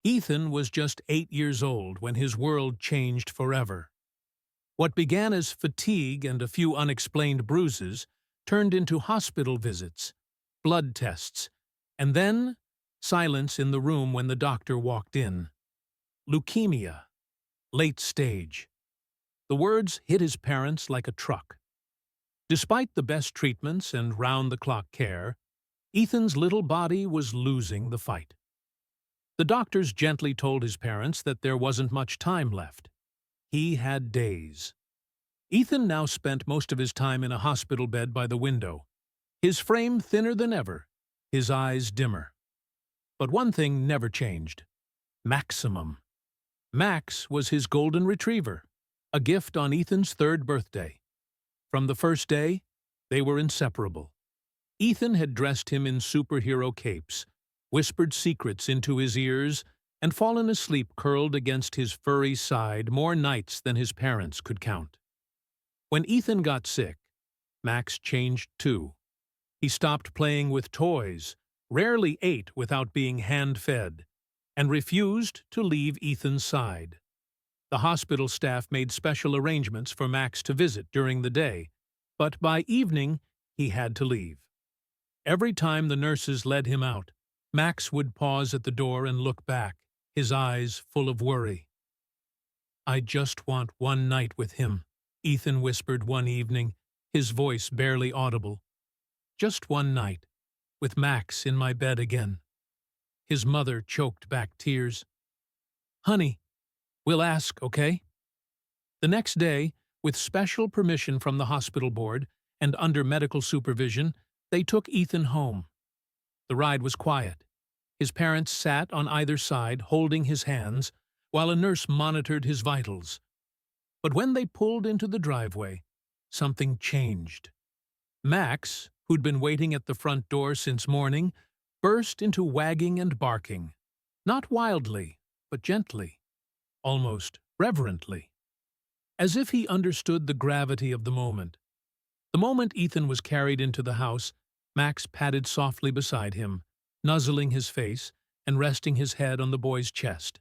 Ethan was just 8 years old when his world changed forever. What began as fatigue and a few unexplained bruises turned into hospital visits, blood tests, and then silence in the room when the doctor walked in. Leukemia. Late stage. The words hit his parents like a truck. Despite the best treatments and round-the-clock care, Ethan's little body was losing the fight. The doctors gently told his parents that there wasn't much time left. He had days. Ethan now spent most of his time in a hospital bed by the window, his frame thinner than ever, his eyes dimmer. But one thing never changed. Maximum. Max was his golden retriever, a gift on Ethan's 3rd birthday. From the first day, they were inseparable. Ethan had dressed him in superhero capes, whispered secrets into his ears, and fallen asleep curled against his furry side more nights than his parents could count. When Ethan got sick, Max changed too. He stopped playing with toys, rarely ate without being hand-fed, and refused to leave Ethan's side. The hospital staff made special arrangements for Max to visit during the day, but by evening he had to leave. Every time the nurses led him out, Max would pause at the door and look back, his eyes full of worry. "I just want one night with him," Ethan whispered one evening, his voice barely audible. "Just one night, with Max in my bed again." His mother choked back tears. "Honey, we'll ask, okay?" The next day, with special permission from the hospital board and under medical supervision, they took Ethan home. The ride was quiet. His parents sat on either side, holding his hands, while a nurse monitored his vitals. But when they pulled into the driveway, something changed. Max, who'd been waiting at the front door since morning, burst into wagging and barking. Not wildly, but gently, almost reverently. As if he understood the gravity of the moment. The moment Ethan was carried into the house, Max padded softly beside him, nuzzling his face and resting his head on the boy's chest.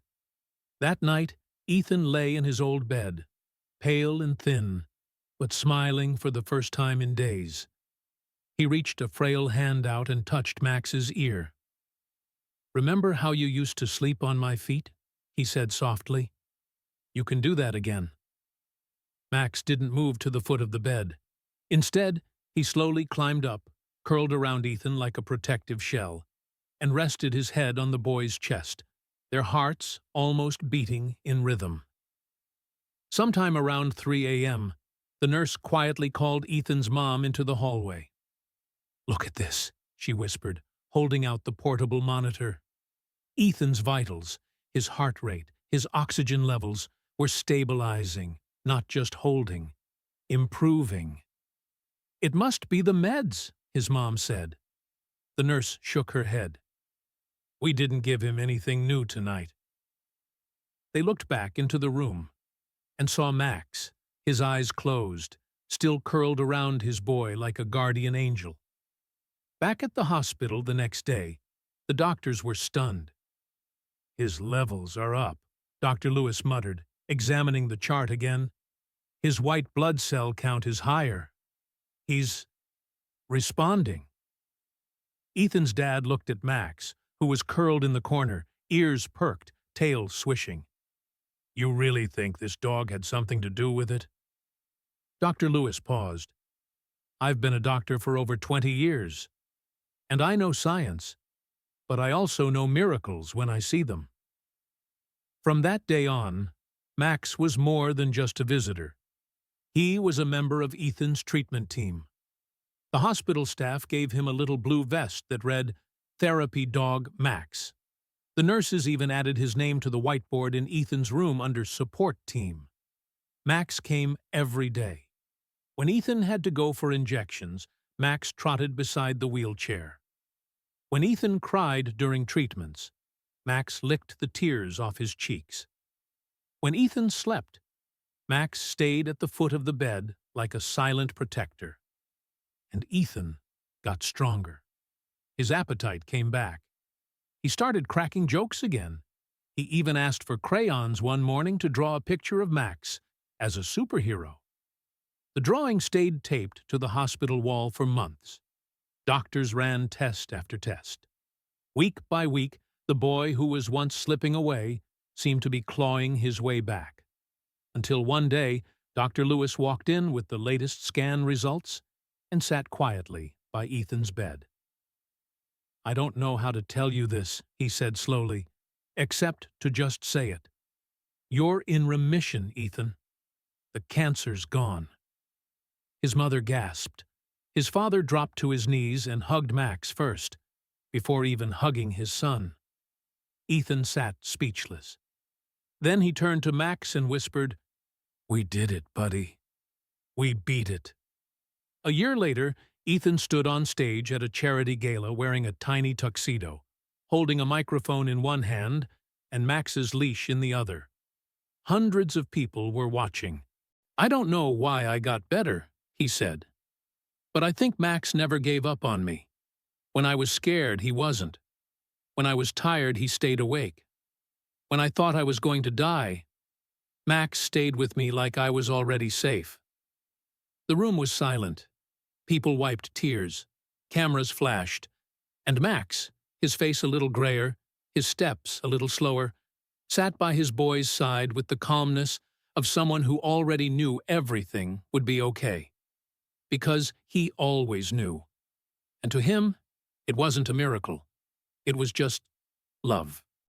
That night, Ethan lay in his old bed, pale and thin, but smiling for the first time in days. He reached a frail hand out and touched Max's ear. "Remember how you used to sleep on my feet?" he said softly. "You can do that again." Max didn't move to the foot of the bed. Instead, he slowly climbed up, curled around Ethan like a protective shell, and rested his head on the boy's chest, their hearts almost beating in rhythm. Sometime around 3 a.m., the nurse quietly called Ethan's mom into the hallway. "Look at this," she whispered, holding out the portable monitor. Ethan's vitals, his heart rate, his oxygen levels, were stabilizing, not just holding, improving. "It must be the meds," his mom said. The nurse shook her head. "We didn't give him anything new tonight." They looked back into the room and saw Max, his eyes closed, still curled around his boy like a guardian angel. Back at the hospital the next day, the doctors were stunned. "His levels are up," Dr. Lewis muttered, examining the chart again. "His white blood cell count is higher. He's responding." Ethan's dad looked at Max, who was curled in the corner, ears perked, tail swishing. "You really think this dog had something to do with it?" Dr. Lewis paused. "I've been a doctor for over 20 years, and I know science, but I also know miracles when I see them." From that day on, Max was more than just a visitor. He was a member of Ethan's treatment team. The hospital staff gave him a little blue vest that read, "Therapy Dog Max." The nurses even added his name to the whiteboard in Ethan's room under Support Team. Max came every day. When Ethan had to go for injections, Max trotted beside the wheelchair. When Ethan cried during treatments, Max licked the tears off his cheeks. When Ethan slept, Max stayed at the foot of the bed like a silent protector. And Ethan got stronger. His appetite came back. He started cracking jokes again. He even asked for crayons one morning to draw a picture of Max as a superhero. The drawing stayed taped to the hospital wall for months. Doctors ran test after test. Week by week, the boy who was once slipping away seemed to be clawing his way back. Until one day, Dr. Lewis walked in with the latest scan results and sat quietly by Ethan's bed. "I don't know how to tell you this," he said slowly, "except to just say it. You're in remission, Ethan. The cancer's gone." His mother gasped. His father dropped to his knees and hugged Max first, before even hugging his son. Ethan sat speechless. Then he turned to Max and whispered, "We did it, buddy. We beat it." A year later, Ethan stood on stage at a charity gala wearing a tiny tuxedo, holding a microphone in one hand and Max's leash in the other. Hundreds of people were watching. "I don't know why I got better," he said, "but I think Max never gave up on me. When I was scared, he wasn't. When I was tired, he stayed awake. When I thought I was going to die, Max stayed with me like I was already safe." The room was silent. People wiped tears. Cameras flashed. And Max, his face a little grayer, his steps a little slower, sat by his boy's side with the calmness of someone who already knew everything would be okay. Because he always knew. And to him, it wasn't a miracle. It was just love.